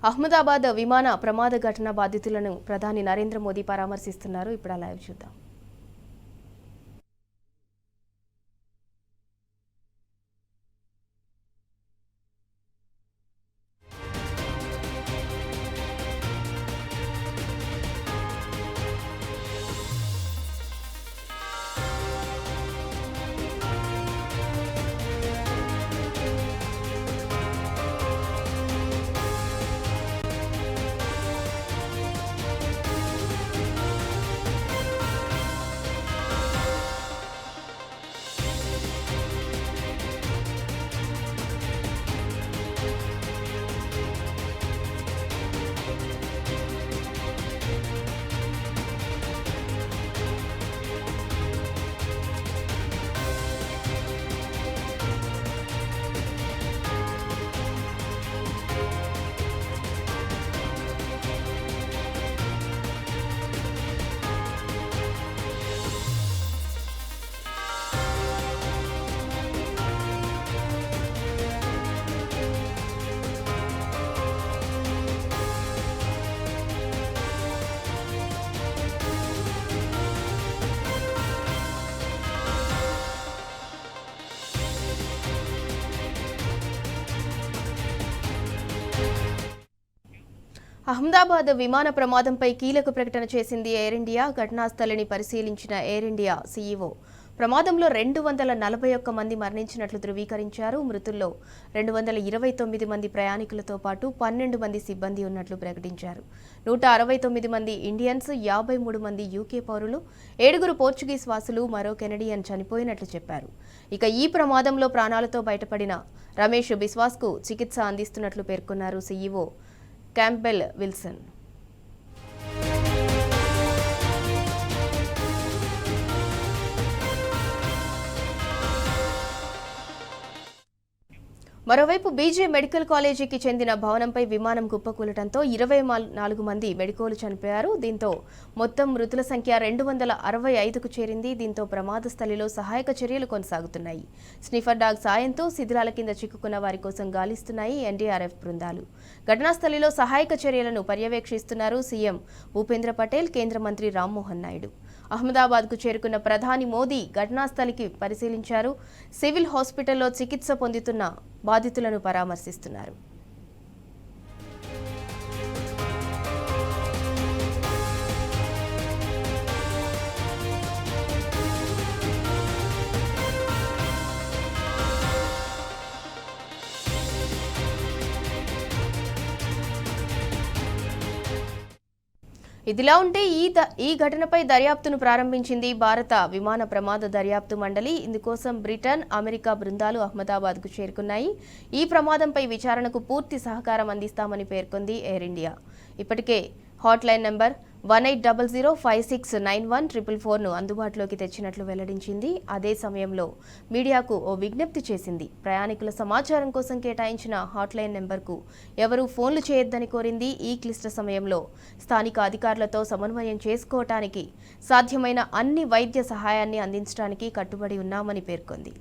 అహ్మదాబాద్ విమాన ప్రమాద ఘటన బాధితులను ప్రధాని నరేంద్ర మోదీ పరామర్శిస్తున్నారు. ఇప్పుడు ఆ లైవ్ చూద్దాం. అహ్మదాబాద్ విమాన ప్రమాదంపై కీలక ప్రకటన చేసింది ఎయిర్ ఇండియా. ఘటనా స్థలిని పరిశీలించిన ఎయిర్ ఇండియా సీఈఓ ప్రమాదంలో 241 మంది మరణించినట్లు ధృవీకరించారు. మృతుల్లో 229 మంది ప్రయాణికులతో పాటు 12 మంది సిబ్బంది ఉన్నట్లు ప్రకటించారు. 169 మంది ఇండియన్స్, 53 మంది యూకే పౌరులు, 7 పోర్చుగీస్ వాసులు, మరో కెనడియన్ చనిపోయినట్లు చెప్పారు. ఇక ఈ ప్రమాదంలో ప్రాణాలతో బయటపడిన రమేష్ బిస్వాస్కు చికిత్స అందిస్తున్నట్లు పేర్కొన్నారు సీఈఓ క్యాంపెల్ విల్సన్. మరోవైపు బీజే మెడికల్ కాలేజీకి చెందిన భవనంపై విమానం కుప్పకూలటంతో 24 మంది మెడికోలు చనిపోయారు. దీంతో మొత్తం మృతుల సంఖ్య 265కు చేరింది. దీంతో ప్రమాద స్థలిలో సహాయక చర్యలు కొనసాగుతున్నాయి. స్నిఫర్ డాగ్ సాయంతో శిథిలాల కింద చిక్కుకున్న వారి కోసం గాలిస్తున్నాయి ఎన్డీఆర్ఎఫ్ బృందాలు. ఘటనా స్థలిలో సహాయక చర్యలను పర్యవేక్షిస్తున్నారు సీఎం భూపేంద్ర పటేల్, కేంద్ర మంత్రి రామ్మోహన్ నాయుడు. అహ్మదాబాద్కు చేరుకున్న ప్రధాని మోదీ ఘటనాస్థలికి పరిశీలించారు. సివిల్ హాస్పిటల్లో చికిత్స పొందుతున్న బాధితులను పరామర్శిస్తున్నారు. ఇదిలా ఉంటే ఈ ఘటనపై దర్యాప్తును ప్రారంభించింది భారత విమాన ప్రమాద దర్యాప్తు మండలి. ఇందుకోసం బ్రిటన్, అమెరికా బృందాలు అహ్మదాబాద్కు చేరుకున్నాయి. ఈ ప్రమాదంపై విచారణకు పూర్తి సహకారం అందిస్తామని పేర్కొంది ఎయిర్ ఇండియా. ఇప్పటికే హాట్లైన్ నెంబర్ 1800569144ను అందుబాటులోకి తెచ్చినట్లు వెల్లడించింది. అదే సమయంలో మీడియాకు ఓ విజ్ఞప్తి చేసింది. ప్రయాణికుల సమాచారం కోసం కేటాయించిన హాట్లైన్ నెంబర్కు ఎవరూ ఫోన్లు చేయొద్దని కోరింది. ఈ క్లిష్ట సమయంలో స్థానిక అధికారులతో సమన్వయం చేసుకోవటానికి సాధ్యమైన అన్ని వైద్య సహాయాన్ని అందించడానికి కట్టుబడి ఉన్నామని పేర్కొంది.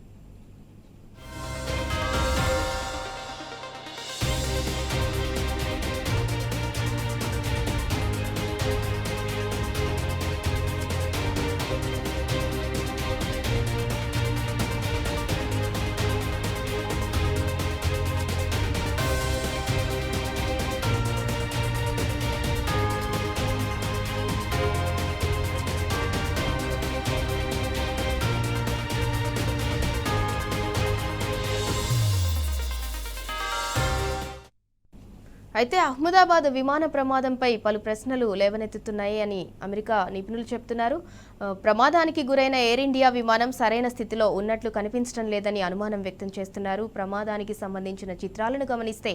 అయితే అహ్మదాబాద్ విమాన ప్రమాదంపై పలు ప్రశ్నలు లేవనెత్తుతున్నాయి అని అమెరికా నిపుణులు చెబుతున్నారు. ప్రమాదానికి గురైన ఎయిర్ ఇండియా విమానం సరైన స్థితిలో ఉన్నట్లు కనిపించడం లేదని అనుమానం వ్యక్తం చేస్తున్నారు. ప్రమాదానికి సంబంధించిన చిత్రాలను గమనిస్తే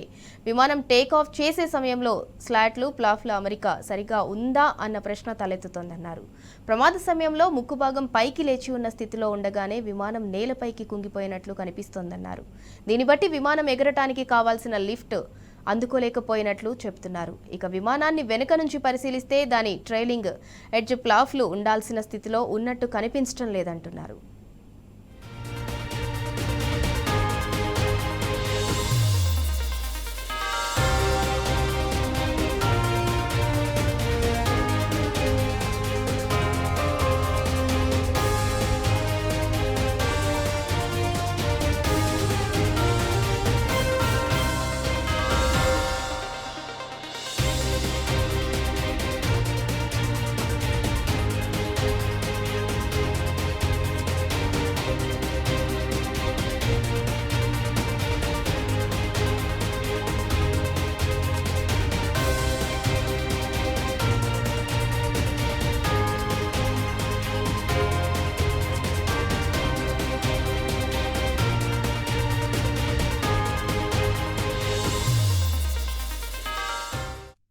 విమానం టేక్ ఆఫ్ చేసే సమయంలో స్లాట్లు, ప్లాఫ్ల అమరిక సరిగా ఉందా అన్న ప్రశ్న తలెత్తుతోందన్నారు. ప్రమాద సమయంలో ముక్కు భాగం పైకి లేచి ఉన్న స్థితిలో ఉండగానే విమానం నేలపైకి కుంగిపోయినట్లు కనిపిస్తోందన్నారు. దీన్ని బట్టి విమానం ఎగరటానికి కావాల్సిన లిఫ్ట్ అందుకోలేకపోయినట్లు చెప్తున్నారు. ఇక విమానాన్ని వెనుక నుంచి పరిశీలిస్తే దాని ట్రైలింగ్ ఎడ్జ్ ప్లాఫ్లు ఉండాల్సిన స్థితిలో ఉన్నట్టు కనిపించడం లేదంటున్నారు.